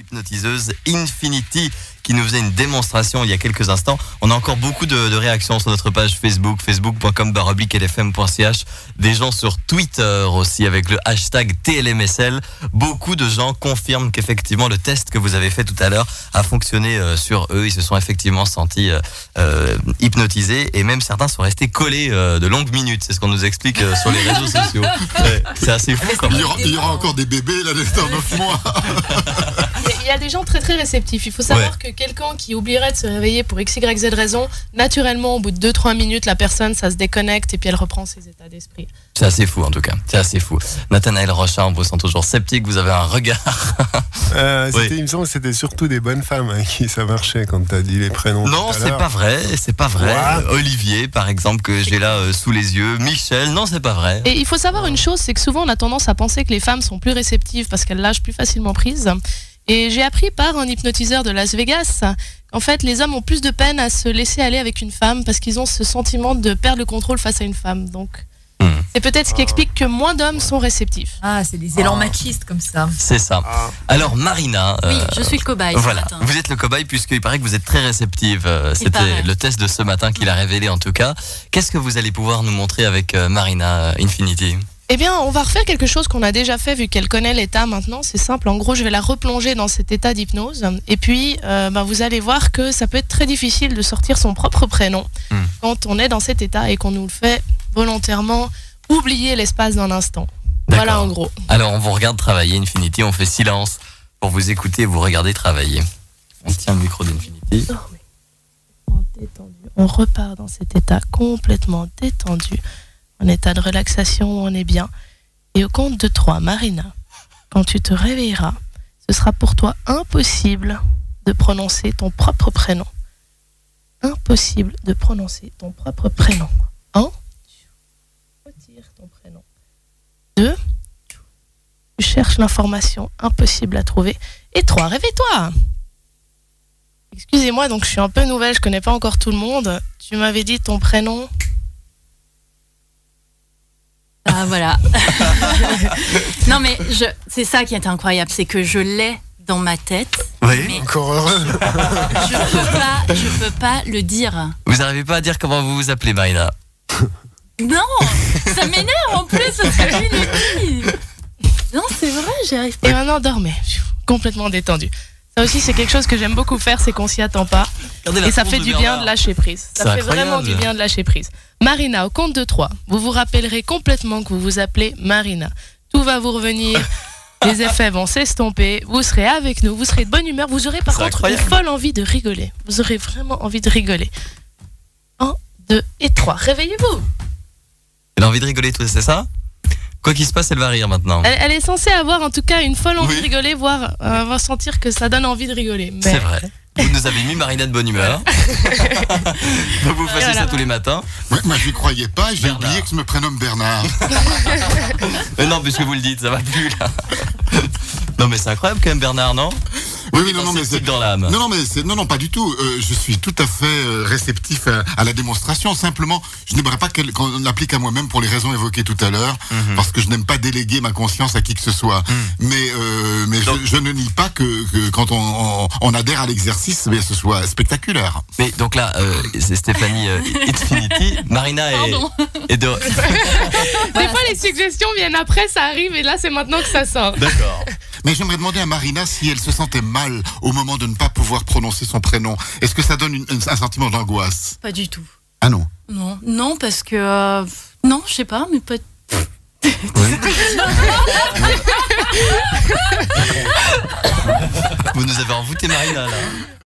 l'hypnotiseuse Infinity qui nous faisait une démonstration il y a quelques instants. On a encore beaucoup de réactions sur notre page Facebook, facebook.com/lfm.ch. Des gens sur Twitter aussi avec le hashtag TLMSL. Beaucoup de gens confirment qu'effectivement le test que vous avez fait tout à l'heure a fonctionné sur eux. Ils se sont effectivement sentis hypnotisés et même certains sont restés collés de longues minutes. C'est ce qu'on nous explique sur les réseaux sociaux. Ouais, c'est assez fou quand même. Il y aura encore des bébés là dans 9 mois. Il y a des gens très très réceptifs. Il faut savoir que quelqu'un qui oublierait de se réveiller pour XYZ raison, naturellement au bout de 2-3 minutes, la personne ça se déconnecte et puis elle reprend ses états d'esprit. C'est assez fou en tout cas, c'est assez fou. Nathanaël Rochard, on vous sent toujours sceptique, vous avez un regard. Il me semble que c'était surtout des bonnes femmes à qui ça marchait quand t'as dit les prénoms. Non, c'est pas vrai, c'est pas vrai. Olivier par exemple que j'ai là sous les yeux, Michel, non c'est pas vrai. Et il faut savoir une chose, c'est que souvent on a tendance à penser que les femmes sont plus réceptives parce qu'elles lâchent plus facilement prise. Et j'ai appris par un hypnotiseur de Las Vegas qu'en fait les hommes ont plus de peine à se laisser aller avec une femme parce qu'ils ont ce sentiment de perdre le contrôle face à une femme. Donc c'est peut-être ce qui explique que moins d'hommes sont réceptifs. Ah, c'est des élans machistes comme ça. C'est ça. Alors Marina, oui, je suis le cobaye. Voilà, ce matin. vous êtes le cobaye puisqu'il paraît que vous êtes très réceptive. C'était le test de ce matin qu'il a révélé en tout cas. Qu'est-ce que vous allez pouvoir nous montrer avec Marina Infinity ? Eh bien, on va refaire quelque chose qu'on a déjà fait vu qu'elle connaît l'état maintenant. C'est simple, en gros, je vais la replonger dans cet état d'hypnose. Et puis, vous allez voir que ça peut être très difficile de sortir son propre prénom quand on est dans cet état et qu'on nous le fait volontairement oublier l'espace d'un instant. D'accord. Voilà en gros. Alors, on vous regarde travailler, Infinity. On fait silence pour vous écouter et vous regarder travailler. On tient le micro d'Infinity. Détendu. On repart dans cet état complètement détendu. En état de relaxation où on est bien. Et au compte de 3, Marina, quand tu te réveilleras, ce sera pour toi impossible de prononcer ton propre prénom. Impossible de prononcer ton propre prénom. 1, retire ton prénom. 2, tu cherches l'information, impossible à trouver. Et 3, réveille-toi. Excusez-moi, donc je suis un peu nouvelle, je connais pas encore tout le monde. Tu m'avais dit ton prénom. Ah voilà. Non mais c'est ça qui est incroyable, c'est que je l'ai dans ma tête. Oui. Mais encore heureux. je peux pas le dire. Vous n'arrivez pas à dire comment vous vous appelez, Marina ? Non, ça m'énerve en plus, ça serait inutile. Non, c'est vrai, j'y arrive pas. Et maintenant, dormez. Je suis complètement détendue. Ça aussi, c'est quelque chose que j'aime beaucoup faire, c'est qu'on s'y attend pas. Et ça fait du bien de lâcher prise. Ça fait vraiment du bien de lâcher prise. Marina, au compte de 3, vous vous rappellerez complètement que vous vous appelez Marina. Tout va vous revenir, les effets vont s'estomper, vous serez avec nous, vous serez de bonne humeur, vous aurez par contre une folle envie de rigoler. Vous aurez vraiment envie de rigoler. 1, 2 et 3, réveillez-vous. Elle a envie de rigoler, c'est ça ? Quoi qu'il se passe, elle va rire maintenant. Elle est censée avoir en tout cas une folle envie de rigoler, voire sentir que ça donne envie de rigoler. Mais... C'est vrai. Vous nous avez mis Marina de bonne humeur. Vous fassiez ça tous les matins. Moi je n'y croyais pas, j'ai oublié que je me prénomme Bernard. Mais non, puisque vous le dites, ça va plus là. Non mais c'est incroyable quand même Bernard, non ? Oui, non, mais c'est dans l'âme. Non, pas du tout. Je suis tout à fait réceptif à la démonstration. Simplement, je n'aimerais pas qu'on l'applique à moi-même pour les raisons évoquées tout à l'heure, parce que je n'aime pas déléguer ma conscience à qui que ce soit. Mais donc, je ne nie pas que quand on adhère à l'exercice, ce soit spectaculaire. Mais donc là, c'est Stéphanie Infinity, Marina et de. Des fois, les suggestions viennent après, ça arrive, et là, c'est maintenant que ça sort. D'accord. Mais j'aimerais demander à Marina si elle se sentait mal au moment de ne pas pouvoir prononcer son prénom. Est-ce que ça donne un sentiment d'angoisse ? Pas du tout. Ah non ? Non, parce que... non, je sais pas, mais pas... Vous nous avez envoûté Marina là.